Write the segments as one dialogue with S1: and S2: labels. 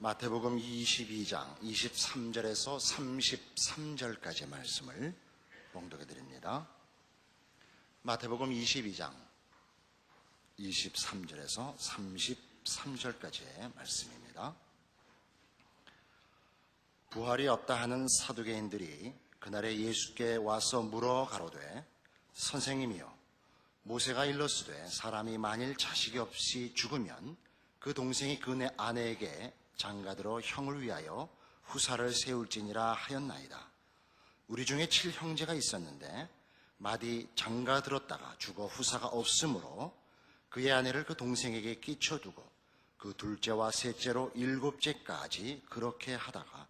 S1: 마태복음 22장 23절에서 33절까지의 말씀을 봉독해 드립니다. 마태복음 22장 23절에서 33절까지의 말씀입니다. 부활이 없다 하는 사두개인들이 그날에 예수께 와서 물어 가로되, 선생님이여, 모세가 일렀으되 사람이 만일 자식이 없이 죽으면 그 동생이 그 아내에게 장가들어 형을 위하여 후사를 세울지니라 하였나이다. 우리 중에 7형제가 있었는데 마디 장가들었다가 죽어 후사가 없으므로 그의 아내를 그 동생에게 끼쳐두고 그 둘째와 셋째로 7째까지 그렇게 하다가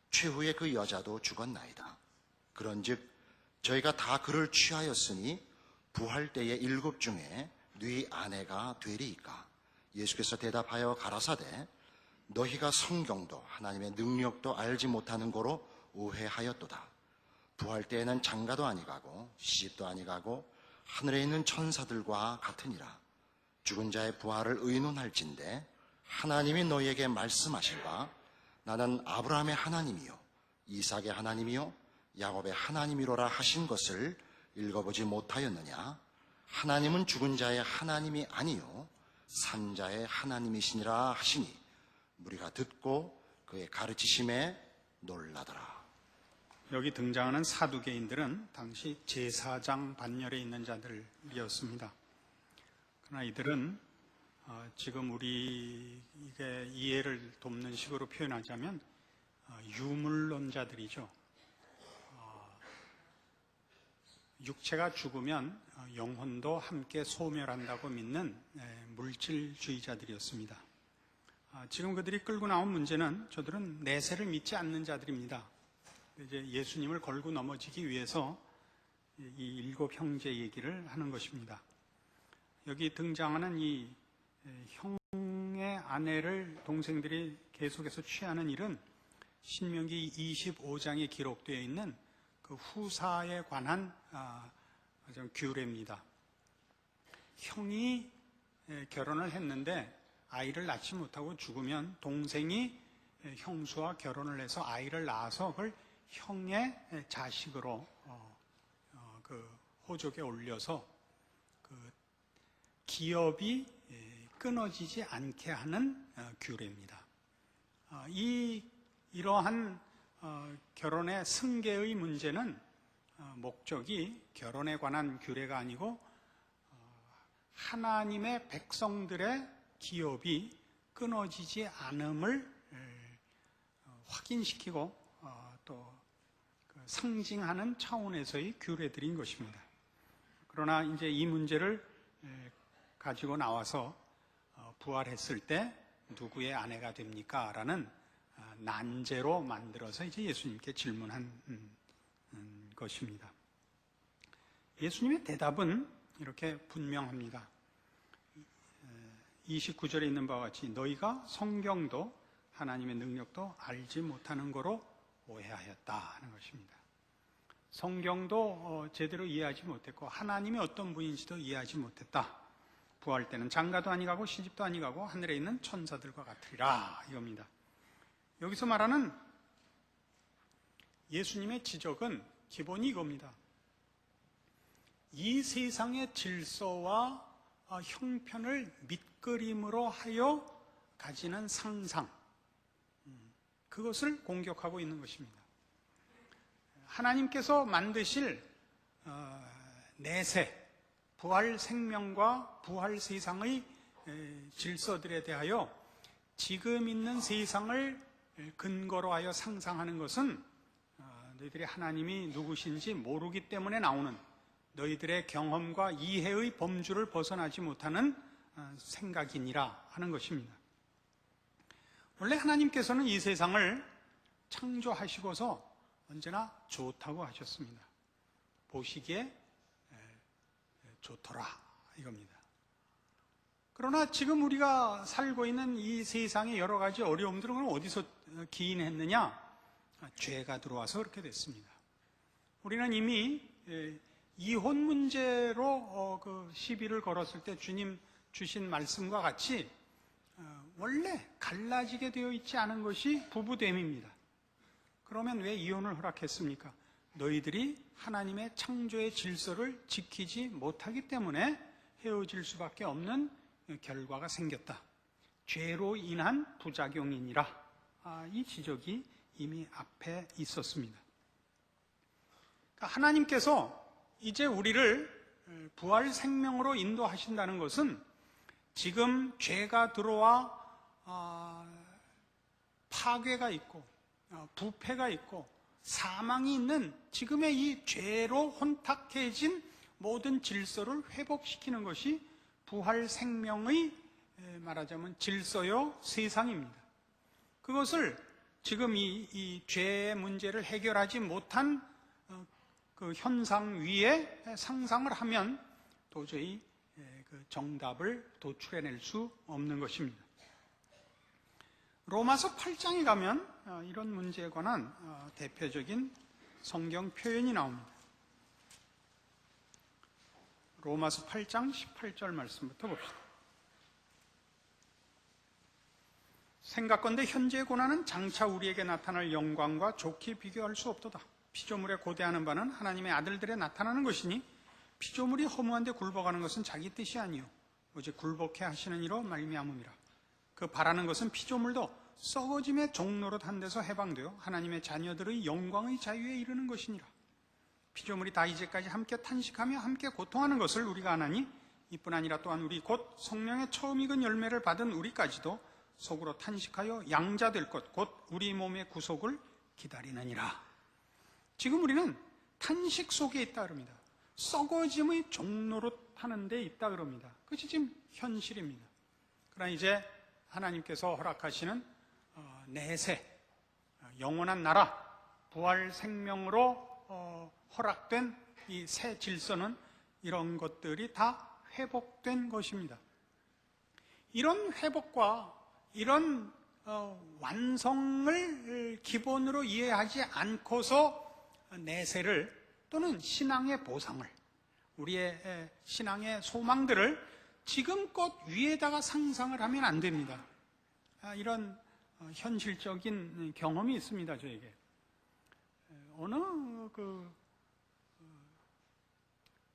S1: 최후에 그 여자도 죽었나이다. 그런즉 저희가 다 그를 취하였으니 부할 때의 7 중에 네 아내가 되리이까? 예수께서 대답하여 가라사대, 너희가 성경도 하나님의 능력도 알지 못하는 거로 오해하였도다. 부할 때에는 장가도 아니가고 시집도 아니가고 하늘에 있는 천사들과 같으니라. 죽은 자의 부활을 의논할진대 하나님이 너희에게 말씀하실바, 나는 아브라함의 하나님이요 이삭의 하나님이요 야곱의 하나님이로라 하신 것을 읽어보지 못하였느냐? 하나님은 죽은 자의 하나님이 아니요 산 자의 하나님이시니라 하시니 무리가 듣고 그의 가르치심에 놀라더라.
S2: 여기 등장하는 사두개인들은 당시 제사장 반열에 있는 자들이었습니다. 그러나 이들은 지금 우리 이게 이해를 돕는 식으로 표현하자면 유물론자들이죠. 육체가 죽으면 영혼도 함께 소멸한다고 믿는 물질주의자들이었습니다. 지금 그들이 끌고 나온 문제는 저들은 내세를 믿지 않는 자들입니다. 이제 예수님을 걸고 넘어지기 위해서 이 7형제 얘기를 하는 것입니다. 여기 등장하는 이 형의 아내를 동생들이 계속해서 취하는 일은 신명기 25장에 기록되어 있는 그 후사에 관한 규례입니다. 형이 결혼을 했는데 아이를 낳지 못하고 죽으면 동생이 형수와 결혼을 해서 아이를 낳아서 그걸 형의 자식으로 그 호족에 올려서 그 기업이 끊어지지 않게 하는 규례입니다. 이러한 결혼의 승계의 문제는 목적이 결혼에 관한 규례가 아니고 하나님의 백성들의 기업이 끊어지지 않음을 확인시키고 또 상징하는 차원에서의 규례들인 것입니다. 그러나 이제 이 문제를 가지고 나와서 부활했을 때 누구의 아내가 됩니까? 라는 난제로 만들어서 이제 예수님께 질문한 것입니다. 예수님의 대답은 이렇게 분명합니다. 29절에 있는 바와 같이 너희가 성경도 하나님의 능력도 알지 못하는 거로 오해하였다 하는 것입니다. 성경도 제대로 이해하지 못했고 하나님이 어떤 분인지도 이해하지 못했다. 부활 때는 장가도 아니가고 시집도 아니가고 하늘에 있는 천사들과 같으리라 이겁니다. 여기서 말하는 예수님의 지적은 기본이 이겁니다. 이 세상의 질서와 형편을 밑그림으로 하여 가지는 상상, 그것을 공격하고 있는 것입니다. 하나님께서 만드실 내세, 부활 생명과 부활 세상의 질서들에 대하여 지금 있는 세상을 근거로 하여 상상하는 것은 너희들이 하나님이 누구신지 모르기 때문에 나오는 너희들의 경험과 이해의 범주를 벗어나지 못하는 생각이니라 하는 것입니다. 원래 하나님께서는 이 세상을 창조하시고서 언제나 좋다고 하셨습니다. 보시기에 좋더라 이겁니다. 그러나 지금 우리가 살고 있는 이 세상의 여러 가지 어려움들은 어디서 기인했느냐? 죄가 들어와서 그렇게 됐습니다. 우리는 이미 이혼 문제로 그 시비를 걸었을 때 주님 주신 말씀과 같이 원래 갈라지게 되어 있지 않은 것이 부부됨입니다. 그러면 왜 이혼을 허락했습니까? 너희들이 하나님의 창조의 질서를 지키지 못하기 때문에 헤어질 수밖에 없는 결과가 생겼다. 죄로 인한 부작용이니라. 이 지적이 이미 앞에 있었습니다. 그러니까 하나님께서 이제 우리를 부활 생명으로 인도하신다는 것은 지금 죄가 들어와 파괴가 있고 부패가 있고 사망이 있는 지금의 이 죄로 혼탁해진 모든 질서를 회복시키는 것이 부활 생명의 말하자면 질서요 세상입니다. 그것을 지금 이 죄의 문제를 해결하지 못한 그 현상 위에 상상을 하면 도저히 그 정답을 도출해낼 수 없는 것입니다. 로마서 8장에 가면 이런 문제에 관한 대표적인 성경 표현이 나옵니다. 로마서 8장 18절 말씀부터 봅시다. 생각건대 현재의 고난은 장차 우리에게 나타날 영광과 좋게 비교할 수 없도다. 피조물에 고대하는 바는 하나님의 아들들에 나타나는 것이니 피조물이 허무한데 굴복하는 것은 자기 뜻이 아니요 오직 굴복해 하시는 이로 말미암음이라. 그 바라는 것은 피조물도 썩어짐의 종로로 한 데서 해방되어 하나님의 자녀들의 영광의 자유에 이르는 것이니라. 피조물이 다 이제까지 함께 탄식하며 함께 고통하는 것을 우리가 아나니 이뿐 아니라 또한 우리 곧 성령의 처음 익은 열매를 받은 우리까지도 속으로 탄식하여 양자될 것 곧 우리 몸의 구속을 기다리느니라. 지금 우리는 탄식 속에 있다 그럽니다. 썩어짐의 종로로 타는 데 있다 그럽니다. 그것이 지금 현실입니다. 그러나 이제 하나님께서 허락하시는 내세, 영원한 나라, 부활 생명으로 허락된 이 새 질서는 이런 것들이 다 회복된 것입니다. 이런 회복과 이런 완성을 기본으로 이해하지 않고서 내세를 또는 신앙의 보상을, 우리의 신앙의 소망들을 지금껏 위에다가 상상을 하면 안 됩니다. 이런 현실적인 경험이 있습니다, 저에게. 어느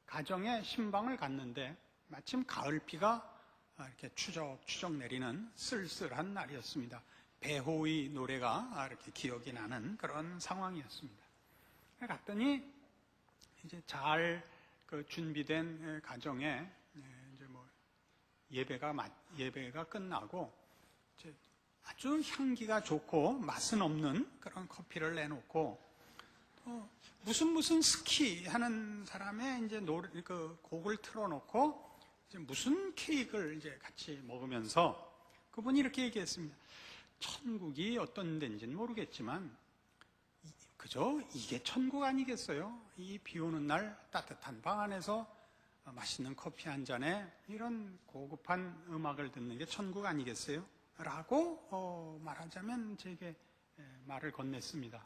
S2: 가정에 신방을 갔는데 마침 가을비가 이렇게 추적추적 내리는 쓸쓸한 날이었습니다. 배호의 노래가 이렇게 기억이 나는 그런 상황이었습니다. 갔더니 이제 잘 준비된 가정에 이제 뭐 예배가 끝나고 이제 아주 향기가 좋고 맛은 없는 그런 커피를 내놓고 무슨 스키 하는 사람의 이제 곡을 틀어놓고 이제 무슨 케이크를 이제 같이 먹으면서 그분이 이렇게 얘기했습니다. 천국이 어떤 데인지는 모르겠지만 그죠? 이게 천국 아니겠어요? 이 비 오는 날 따뜻한 방 안에서 맛있는 커피 한 잔에 이런 고급한 음악을 듣는 게 천국 아니겠어요? 라고 말하자면 제게 말을 건넸습니다.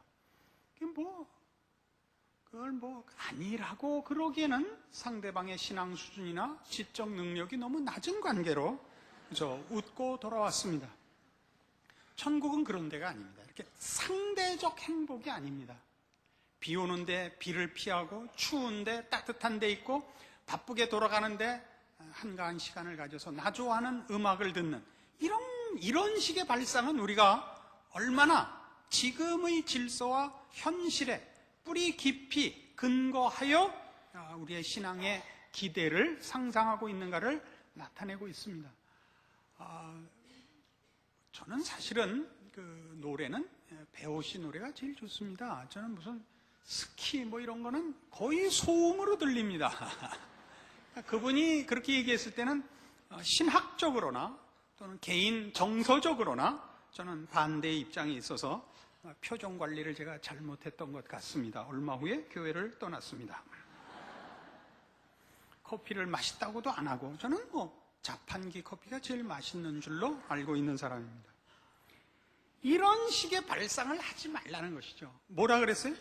S2: 그걸 아니라고 그러기에는 상대방의 신앙 수준이나 지적 능력이 너무 낮은 관계로 웃고 돌아왔습니다. 천국은 그런 데가 아닙니다. 이렇게 상대적 행복이 아닙니다. 비 오는데 비를 피하고 추운데 따뜻한 데 있고 바쁘게 돌아가는데 한가한 시간을 가져서 나 좋아하는 음악을 듣는 이런 식의 발상은 우리가 얼마나 지금의 질서와 현실에 뿌리 깊이 근거하여 우리의 신앙의 기대를 상상하고 있는가를 나타내고 있습니다. 저는 사실은 그 노래는 배호씨 노래가 제일 좋습니다. 저는 무슨 스키 이런 거는 거의 소음으로 들립니다. 그분이 그렇게 얘기했을 때는 신학적으로나 또는 개인 정서적으로나 저는 반대의 입장에 있어서 표정 관리를 제가 잘못했던 것 같습니다. 얼마 후에 교회를 떠났습니다. 커피를 맛있다고도 안 하고 저는 자판기 커피가 제일 맛있는 줄로 알고 있는 사람입니다. 이런 식의 발상을 하지 말라는 것이죠. 뭐라 그랬어요?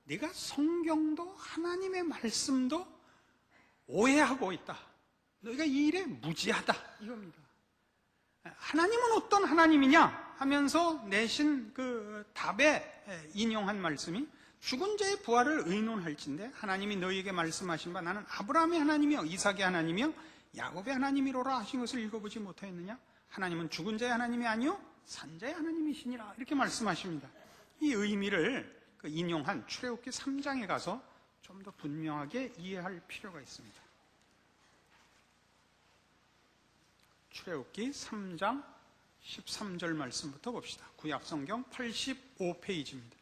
S2: 네가 성경도 하나님의 말씀도 오해하고 있다. 너희가 이 일에 무지하다. 이겁니다. 하나님은 어떤 하나님이냐 하면서 내신 그 답에 인용한 말씀이 죽은 자의 부활을 의논할진대 하나님이 너희에게 말씀하신 바 나는 아브라함의 하나님이요 이삭의 하나님이요 야곱의 하나님이로라 하신 것을 읽어보지 못하였느냐? 하나님은 죽은 자의 하나님이 아니요 산 자의 하나님이시니라 이렇게 말씀하십니다. 이 의미를 인용한 출애굽기 3장에 가서 좀 더 분명하게 이해할 필요가 있습니다. 출애굽기 3장 13절 말씀부터 봅시다. 구약성경 85페이지입니다.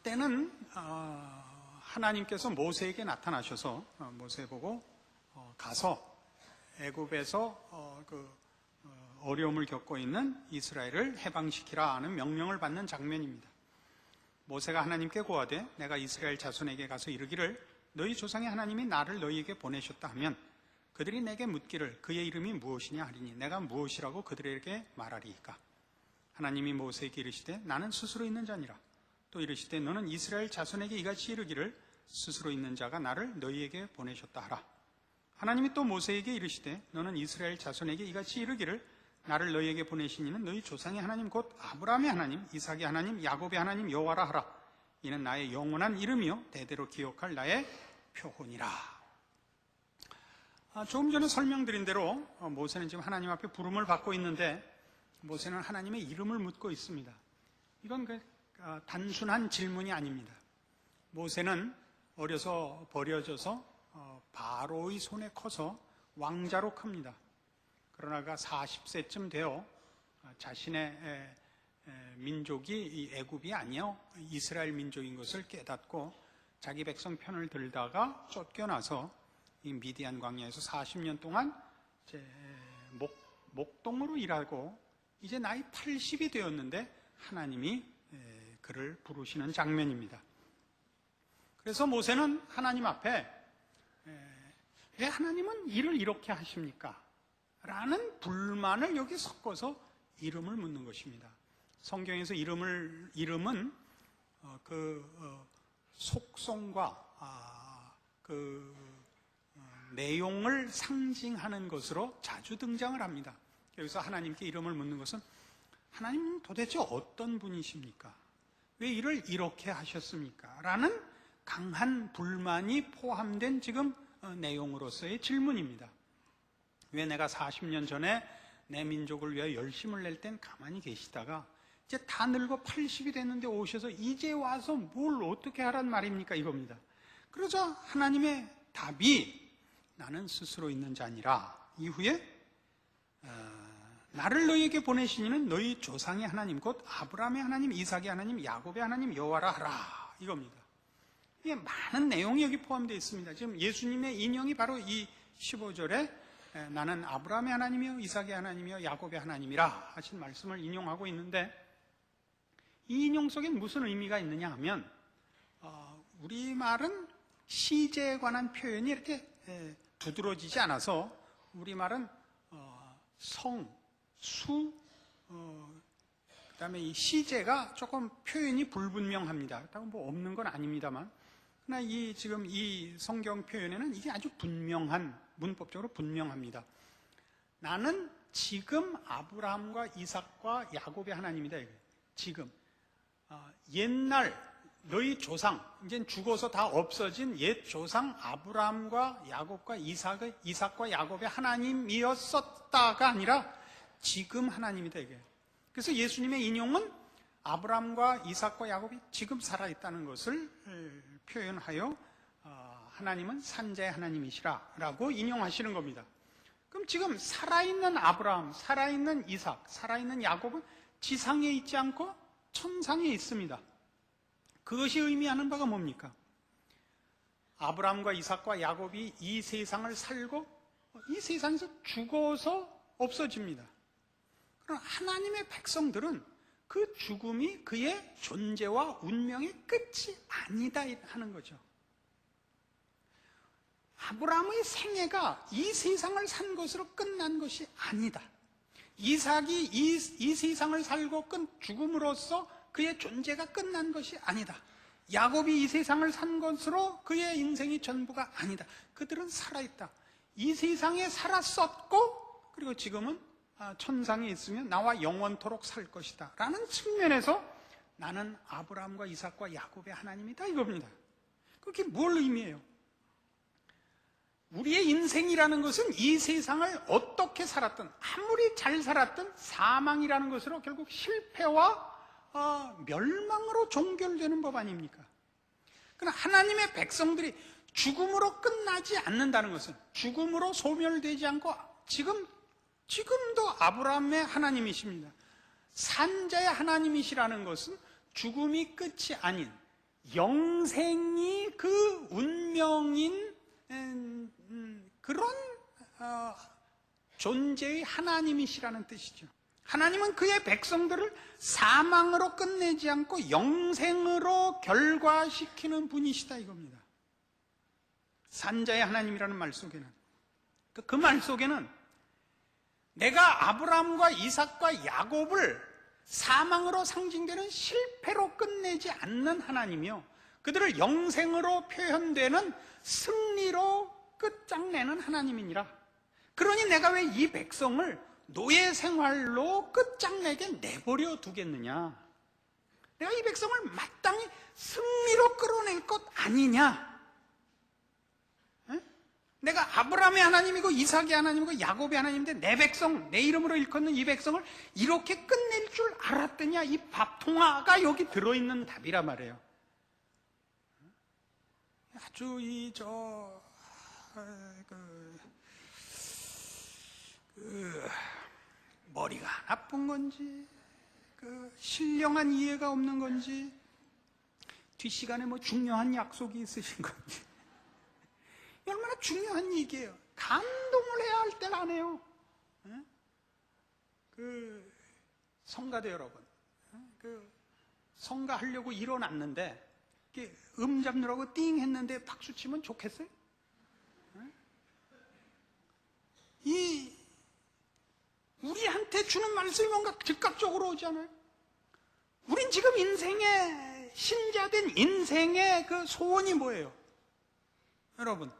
S2: 때는 하나님께서 모세에게 나타나셔서 모세 보고 가서 애굽에서 어려움을 겪고 있는 이스라엘을 해방시키라 하는 명령을 받는 장면입니다. 모세가 하나님께 고하되 내가 이스라엘 자손에게 가서 이르기를 너희 조상의 하나님이 나를 너희에게 보내셨다 하면 그들이 내게 묻기를 그의 이름이 무엇이냐 하리니 내가 무엇이라고 그들에게 말하리이까. 하나님이 모세에게 이르시되 나는 스스로 있는 자니라. 또 이르시되 너는 이스라엘 자손에게 이같이 이르기를 스스로 있는 자가 나를 너희에게 보내셨다 하라. 하나님이 또 모세에게 이르시되 너는 이스라엘 자손에게 이같이 이르기를 나를 너희에게 보내신 이는 너희 조상의 하나님 곧 아브라함의 하나님 이삭의 하나님 야곱의 하나님 여호와라 하라. 이는 나의 영원한 이름이요 대대로 기억할 나의 표혼이라. 조금 전에 설명드린 대로 모세는 지금 하나님 앞에 부름을 받고 있는데 모세는 하나님의 이름을 묻고 있습니다. 이건 단순한 질문이 아닙니다. 모세는 어려서 버려져서 바로의 손에 커서 왕자로 큽니다. 그러나가 40세쯤 되어 자신의 민족이 이 애굽이 아니요 이스라엘 민족인 것을 깨닫고 자기 백성 편을 들다가 쫓겨나서 이 미디안 광야에서 40년 동안 이제 목동으로 일하고 이제 나이 80이 되었는데 하나님이 그를 부르시는 장면입니다. 그래서 모세는 하나님 앞에 왜 하나님은 일을 이렇게 하십니까? 라는 불만을 여기 섞어서 이름을 묻는 것입니다. 성경에서 이름은 속성과 내용을 상징하는 것으로 자주 등장을 합니다. 여기서 하나님께 이름을 묻는 것은 하나님은 도대체 어떤 분이십니까? 왜 일을 이렇게 하셨습니까? 라는 강한 불만이 포함된 지금 내용으로서의 질문입니다. 왜 내가 40년 전에 내 민족을 위하여 열심을 낼 땐 가만히 계시다가 이제 다 늙어 80이 됐는데 오셔서 이제 와서 뭘 어떻게 하란 말입니까? 이겁니다. 그러자 하나님의 답이 나는 스스로 있는 자니라. 이후에 나를 너희에게 보내신 이는 너희 조상의 하나님 곧 아브라함의 하나님 이삭의 하나님 야곱의 하나님 여호와라 하라. 이겁니다. 이게 많은 내용이 여기 포함되어 있습니다. 지금 예수님의 인용이 바로 이 15절에 나는 아브라함의 하나님이요 이삭의 하나님이요 야곱의 하나님이라 하신 말씀을 인용하고 있는데 이 인용 속에 무슨 의미가 있느냐 하면 우리말은 시제에 관한 표현이 이렇게 두드러지지 않아서 우리말은 성, 수, 그다음에 이 시제가 조금 표현이 불분명합니다. 그렇다고 뭐 없는 건 아닙니다만 그러나 지금 이 성경 표현에는 이게 아주 문법적으로 분명합니다. 나는 지금 아브라함과 이삭과 야곱의 하나님이다. 지금 옛날 너희 조상 이제 죽어서 다 없어진 옛 조상 아브라함과 야곱과 이삭과 야곱의 하나님이었었다가 아니라 지금 하나님이다. 이게. 그래서 예수님의 인용은 아브라함과 이삭과 야곱이 지금 살아있다는 것을 표현하여 하나님은 산자의 하나님이시라 라고 인용하시는 겁니다. 그럼 지금 살아있는 아브라함, 살아있는 이삭, 살아있는 야곱은 지상에 있지 않고 천상에 있습니다. 그것이 의미하는 바가 뭡니까? 아브라함과 이삭과 야곱이 이 세상을 살고 이 세상에서 죽어서 없어집니다. 그럼 하나님의 백성들은 그 죽음이 그의 존재와 운명의 끝이 아니다 하는 거죠. 아브라함의 생애가 이 세상을 산 것으로 끝난 것이 아니다. 이삭이 이 세상을 살고 죽음으로써 그의 존재가 끝난 것이 아니다. 야곱이 이 세상을 산 것으로 그의 인생이 전부가 아니다. 그들은 살아있다. 이 세상에 살았었고 그리고 지금은 천상에 있으면 나와 영원토록 살 것이다 라는 측면에서 나는 아브라함과 이삭과 야곱의 하나님이다 이겁니다. 그게 뭘 의미해요? 우리의 인생이라는 것은 이 세상을 어떻게 살았든 아무리 잘 살았든 사망이라는 것으로 결국 실패와 멸망으로 종결되는 법 아닙니까? 그러나 하나님의 백성들이 죽음으로 끝나지 않는다는 것은 죽음으로 소멸되지 않고 지금도 아브라함의 하나님이십니다. 산자의 하나님이시라는 것은 죽음이 끝이 아닌 영생이 그 운명인 그런 존재의 하나님이시라는 뜻이죠. 하나님은 그의 백성들을 사망으로 끝내지 않고 영생으로 결과시키는 분이시다 이겁니다. 산자의 하나님이라는 말 속에는 그 말 속에는 내가 아브라함과 이삭과 야곱을 사망으로 상징되는 실패로 끝내지 않는 하나님이요 그들을 영생으로 표현되는 승리로 끝장내는 하나님이니라. 그러니 내가 왜 이 백성을 노예 생활로 끝장내게 내버려 두겠느냐? 내가 이 백성을 마땅히 승리로 끌어낼 것 아니냐? 내가 아브라함의 하나님이고 이삭의 하나님이고 야곱의 하나님인데 내 백성, 내 이름으로 일컫는 이 백성을 이렇게 끝낼 줄 알았더냐? 이 밥통화가 여기 들어있는 답이라 말이에요. 아주 머리가 나쁜 건지, 신령한 이해가 없는 건지, 뒷시간에 뭐 중요한 약속이 있으신 건지. 얼마나 중요한 얘기예요. 감동을 해야 할 때는 안 해요. 성가대 여러분, 성가하려고 일어났는데, 잡느라고 띵 했는데 박수 치면 좋겠어요? 우리한테 주는 말씀이 뭔가 즉각적으로 오잖아요. 우린 지금 인생의, 신자된 인생의 그 소원이 뭐예요? 여러분,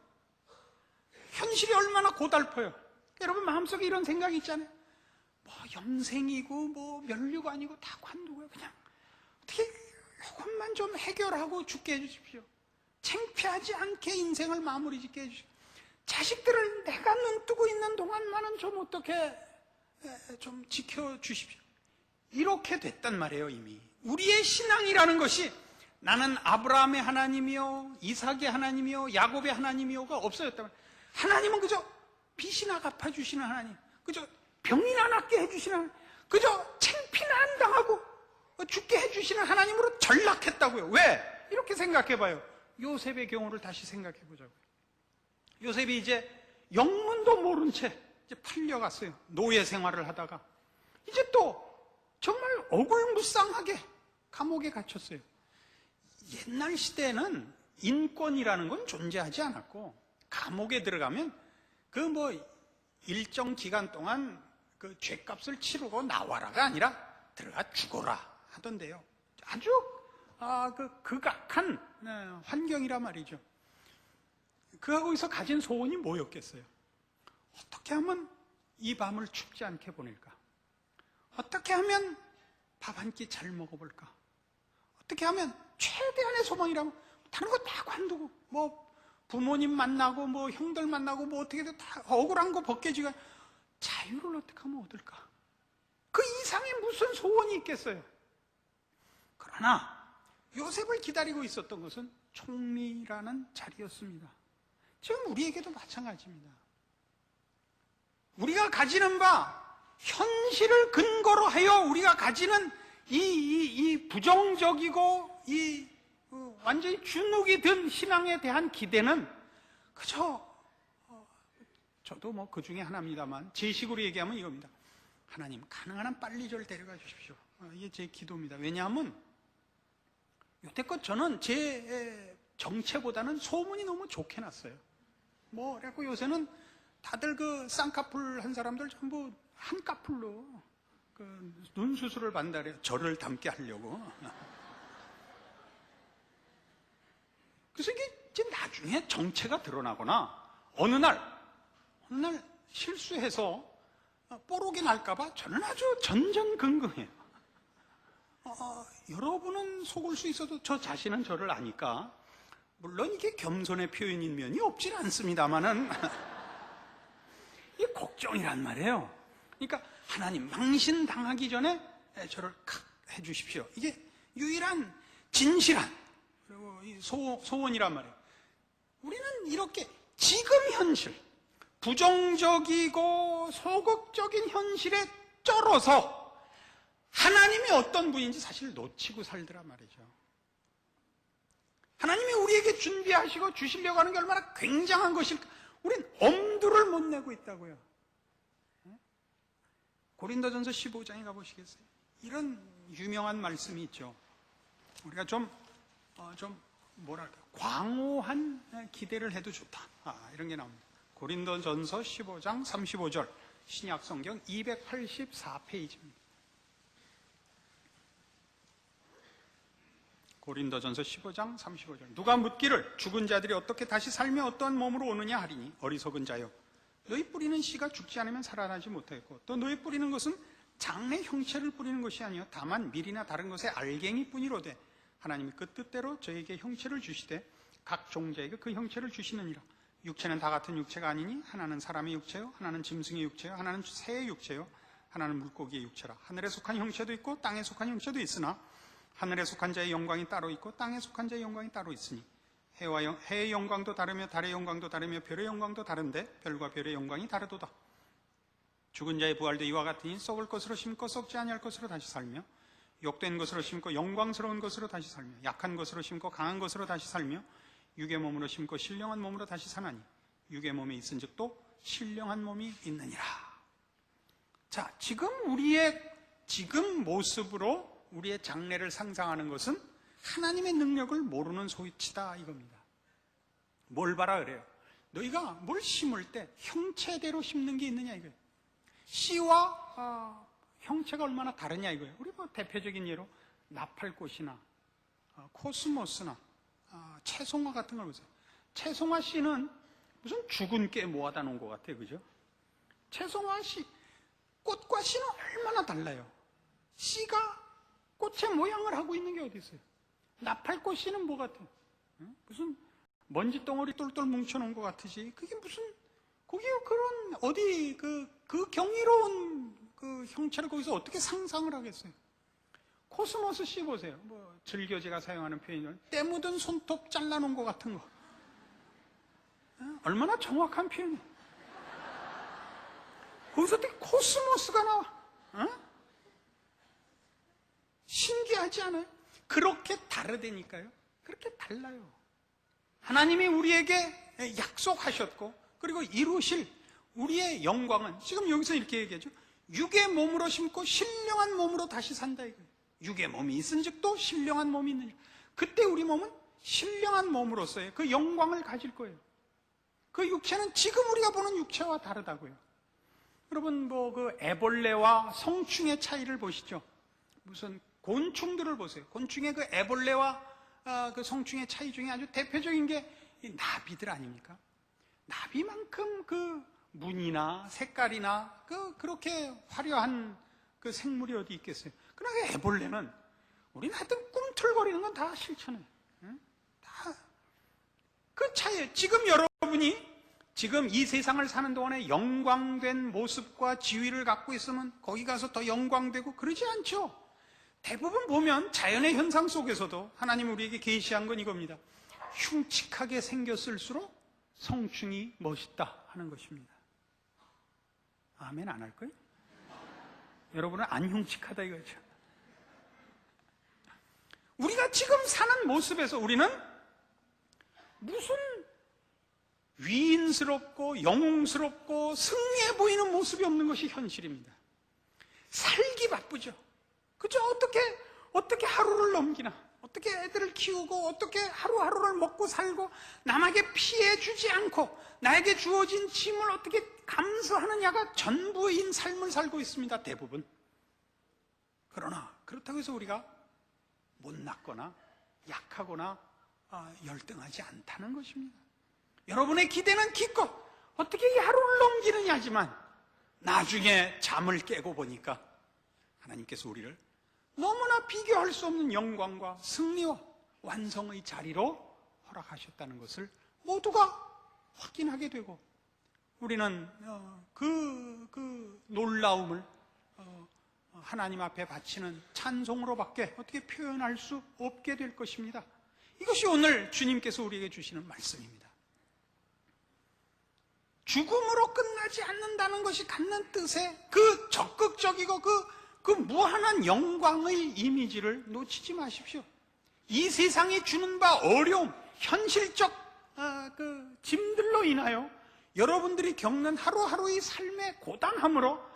S2: 현실이 얼마나 고달퍼요. 여러분 마음속에 이런 생각이 있잖아요. 뭐 영생이고 뭐 멸류관이고 다 관두고요. 그냥 어떻게 이것만 좀 해결하고 죽게 해주십시오. 창피하지 않게 인생을 마무리 짓게 해주십시오. 자식들을 내가 눈 뜨고 있는 동안만은 좀 어떻게 좀 지켜주십시오. 이렇게 됐단 말이에요. 이미 우리의 신앙이라는 것이 나는 아브라함의 하나님이요 이삭의 하나님이요 야곱의 하나님이요가 없어졌단 말이에요. 하나님은 그저 빚이나 갚아주시는 하나님, 그저 병이나 낫게 해주시는 하나님, 그저 창피나 안 당하고 죽게 해주시는 하나님으로 전락했다고요. 왜? 이렇게 생각해봐요. 요셉의 경우를 다시 생각해보자고요. 요셉이 이제 영문도 모른 채 이제 풀려갔어요. 노예 생활을 하다가 이제 또 정말 어불무쌍하게 감옥에 갇혔어요. 옛날 시대에는 인권이라는 건 존재하지 않았고 감옥에 들어가면 일정 기간 동안 그 죄값을 치르고 나와라가 아니라 들어가 죽어라 하던데요. 아주 극악한 환경이라 말이죠. 거기서 가진 소원이 뭐였겠어요? 어떻게 하면 이 밤을 춥지 않게 보낼까? 어떻게 하면 밥 한 끼 잘 먹어볼까? 어떻게 하면 최대한의 소망이라면 다른 거 다 관두고 뭐 부모님 만나고 뭐 형들 만나고 뭐 어떻게든 다 억울한 거 벗겨지고 자유를 어떻게 하면 얻을까? 그 이상의 무슨 소원이 있겠어요? 그러나 요셉을 기다리고 있었던 것은 총리라는 자리였습니다. 지금 우리에게도 마찬가지입니다. 우리가 가지는 바 현실을 근거로 하여 우리가 가지는 이 부정적이고 완전히 주눅이 든 신앙에 대한 기대는 그저 저도 뭐 그 중에 하나입니다만 제 식으로 얘기하면 이겁니다. 하나님 가능한 한 빨리 저를 데려가 주십시오. 이게 제 기도입니다. 왜냐하면 여태껏 저는 제 정체보다는 소문이 너무 좋게 났어요. 그래갖고 요새는 다들 쌍꺼풀 한 사람들 전부 한꺼풀로 눈 수술을 받는다래요. 저를 닮게 하려고. 그래서 이게 이제 나중에 정체가 드러나거나 어느 날 어느 날 실수해서 뽀록이 날까봐 저는 아주 전전긍긍해요. 여러분은 속을 수 있어도 저 자신은 저를 아니까 물론 이게 겸손의 표현인 면이 없진 않습니다만은 이 걱정이란 말이에요. 그러니까 하나님 망신당하기 전에 저를 칵 해주십시오. 이게 유일한 진실한 그리고 이 소원이란 말이에요. 우리는 이렇게 지금 현실, 부정적이고 소극적인 현실에 쩔어서 하나님이 어떤 분인지 사실 놓치고 살더란 말이죠. 하나님이 우리에게 준비하시고 주시려고 하는 게 얼마나 굉장한 것일까? 우린 엄두를 못 내고 있다고요. 고린도전서 15장에 가보시겠어요? 이런 유명한 말씀이 있죠. 우리가 좀 뭐랄까 광호한 기대를 해도 좋다. 이런 게 나옵니다. 고린도전서 15장 35절 신약성경 284페이지입니다. 고린도전서 15장 35절 누가 묻기를 죽은 자들이 어떻게 다시 살며 어떠한 몸으로 오느냐 하리니 어리석은 자여 너희 뿌리는 씨가 죽지 않으면 살아나지 못하겠고 또 너희 뿌리는 것은 장래 형체를 뿌리는 것이 아니요 다만 밀이나 다른 것의 알갱이 뿐이로되 하나님이 그 뜻대로 저에게 형체를 주시되 각 종자에게 그 형체를 주시느니라. 육체는 다 같은 육체가 아니니 하나는 사람의 육체요 하나는 짐승의 육체요 하나는 새의 육체요 하나는 물고기의 육체라. 하늘에 속한 형체도 있고 땅에 속한 형체도 있으나 하늘에 속한 자의 영광이 따로 있고 땅에 속한 자의 영광이 따로 있으니 해의 영광도 다르며 달의 영광도 다르며 별의 영광도 다른데 별과 별의 영광이 다르도다. 죽은 자의 부활도 이와 같으니 썩을 것으로 심고 썩지 아니할 것으로 다시 살며 욕된 것으로 심고 영광스러운 것으로 다시 살며 약한 것으로 심고 강한 것으로 다시 살며 육의 몸으로 심고 신령한 몸으로 다시 사나니 육의 몸에 있은즉 또 신령한 몸이 있느니라. 자, 지금 우리의 지금 모습으로 우리의 장래를 상상하는 것은 하나님의 능력을 모르는 소치다 이겁니다. 뭘 봐라 그래요? 너희가 뭘 심을 때 형체대로 심는 게 있느냐 이거예요. 씨와 형체가 얼마나 다르냐 이거예요. 우리 뭐 대표적인 예로 나팔꽃이나 코스모스나 채송화 같은 걸 보세요. 채송화 씨는 무슨 죽은 깨 모아다 놓은 것 같아요. 그죠? 채송화 씨, 꽃과 씨는 얼마나 달라요. 씨가 꽃의 모양을 하고 있는 게 어디 있어요? 나팔꽃 씨는 뭐 같아요? 무슨 먼지 덩어리 똘똘 뭉쳐놓은 것 같으지. 그게 무슨, 거기 그런, 어디, 그 경이로운 그 형체를 거기서 어떻게 상상을 하겠어요? 코스모스 씨 보세요. 뭐, 즐겨제가 사용하는 표현이죠. 때 묻은 손톱 잘라놓은 것 같은 거. 얼마나 정확한 표현이에요. 거기서 어떻게 코스모스가 나와? 신기하지 않아요? 그렇게 다르다니까요. 그렇게 달라요. 하나님이 우리에게 약속하셨고 그리고 이루실 우리의 영광은 지금 여기서 이렇게 얘기하죠. 육의 몸으로 심고 신령한 몸으로 다시 산다 이거예요. 육의 몸이 있은즉 또 신령한 몸이 있느냐. 그때 우리 몸은 신령한 몸으로서의 그 영광을 가질 거예요. 그 육체는 지금 우리가 보는 육체와 다르다고요. 여러분 뭐 그 애벌레와 성충의 차이를 보시죠. 무슨 곤충들을 보세요. 곤충의 그 애벌레와 그 성충의 차이 중에 아주 대표적인 게 이 나비들 아닙니까? 나비만큼 그 무늬나 색깔이나 그렇게 화려한 그 생물이 어디 있겠어요? 그러나 애벌레는 우리는 하여튼 꿈틀거리는 건 다 싫잖아요. 다 그 차이예요. 지금 여러분이 지금 이 세상을 사는 동안에 영광된 모습과 지위를 갖고 있으면 거기 가서 더 영광되고 그러지 않죠. 대부분 보면 자연의 현상 속에서도 하나님 우리에게 계시한 건 이겁니다. 흉측하게 생겼을수록 성충이 멋있다 하는 것입니다. 아멘 안 할 거예요? 여러분은 안 흉측하다 이거죠. 우리가 지금 사는 모습에서 우리는 무슨 위인스럽고 영웅스럽고 승리해 보이는 모습이 없는 것이 현실입니다. 살기 바쁘죠. 그죠? 어떻게 하루를 넘기나, 어떻게 애들을 키우고, 어떻게 하루하루를 먹고 살고, 남에게 피해 주지 않고, 나에게 주어진 짐을 어떻게 감수하느냐가 전부인 삶을 살고 있습니다, 대부분. 그러나, 그렇다고 해서 우리가 못났거나, 약하거나, 열등하지 않다는 것입니다. 여러분의 기대는 기껏 어떻게 이 하루를 넘기느냐지만 나중에 잠을 깨고 보니까 하나님께서 우리를 너무나 비교할 수 없는 영광과 승리와 완성의 자리로 허락하셨다는 것을 모두가 확인하게 되고, 우리는 그 놀라움을 하나님 앞에 바치는 찬송으로밖에 어떻게 표현할 수 없게 될 것입니다. 이것이 오늘 주님께서 우리에게 주시는 말씀입니다. 죽음으로 끝나지 않는다는 것이 갖는 뜻의 그 적극적이고 그 무한한 영광의 이미지를 놓치지 마십시오. 이 세상이 주는 바 어려움, 현실적 그 짐들로 인하여 여러분들이 겪는 하루하루의 삶의 고단함으로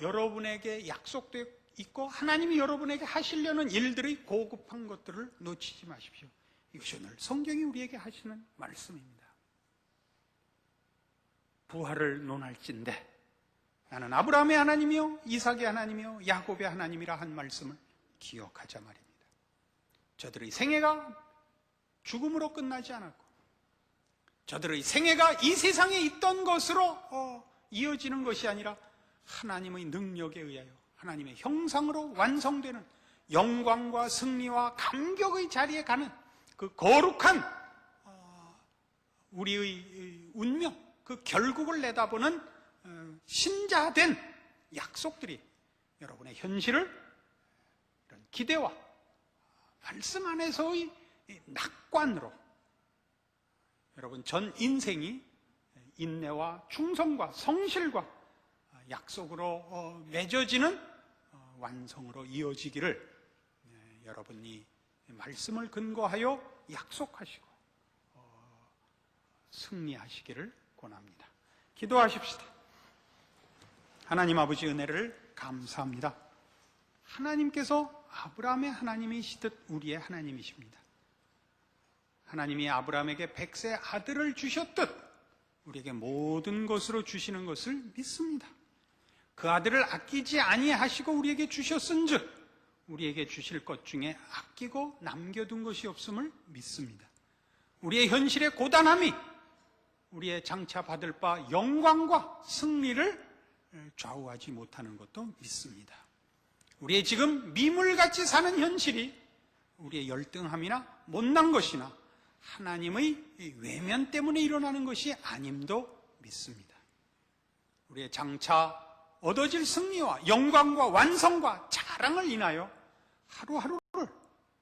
S2: 여러분에게 약속되어 있고 하나님이 여러분에게 하시려는 일들의 고급한 것들을 놓치지 마십시오. 이것이 오늘 성경이 우리에게 하시는 말씀입니다. 부활을 논할진대 나는 아브라함의 하나님이요 이삭의 하나님이요 야곱의 하나님이라 한 말씀을 기억하자 말입니다. 저들의 생애가 죽음으로 끝나지 않았고 저들의 생애가 이 세상에 있던 것으로 이어지는 것이 아니라 하나님의 능력에 의하여 하나님의 형상으로 완성되는 영광과 승리와 감격의 자리에 가는 그 거룩한 우리의 운명, 그 결국을 내다보는 신자된 약속들이 여러분의 현실을 이런 기대와 말씀 안에서의 낙관으로 여러분 전 인생이 인내와 충성과 성실과 약속으로 맺어지는 완성으로 이어지기를 여러분이 말씀을 근거하여 약속하시고 승리하시기를 권합니다. 기도하십시다. 하나님 아버지 은혜를 감사합니다. 하나님께서 아브라함의 하나님이시듯 우리의 하나님이십니다. 하나님이 아브라함에게 100세 아들을 주셨듯 우리에게 모든 것으로 주시는 것을 믿습니다. 그 아들을 아끼지 아니하시고 우리에게 주셨은즉 우리에게 주실 것 중에 아끼고 남겨둔 것이 없음을 믿습니다. 우리의 현실의 고단함이 우리의 장차 받을 바 영광과 승리를 좌우하지 못하는 것도 믿습니다. 우리의 지금 미물같이 사는 현실이 우리의 열등함이나 못난 것이나 하나님의 외면 때문에 일어나는 것이 아님도 믿습니다. 우리의 장차 얻어질 승리와 영광과 완성과 자랑을 인하여 하루하루를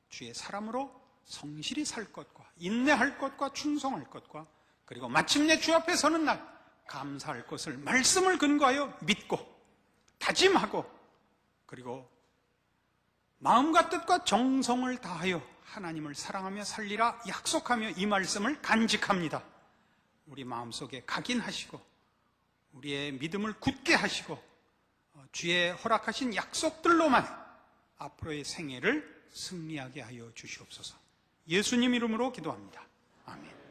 S2: 주의 사람으로 성실히 살 것과 인내할 것과 충성할 것과 그리고 마침내 주 앞에 서는 날 감사할 것을 말씀을 근거하여 믿고 다짐하고 그리고 마음과 뜻과 정성을 다하여 하나님을 사랑하며 살리라 약속하며 이 말씀을 간직합니다. 우리 마음속에 각인하시고 우리의 믿음을 굳게 하시고 주의 허락하신 약속들로만 앞으로의 생애를 승리하게 하여 주시옵소서. 예수님 이름으로 기도합니다. 아멘.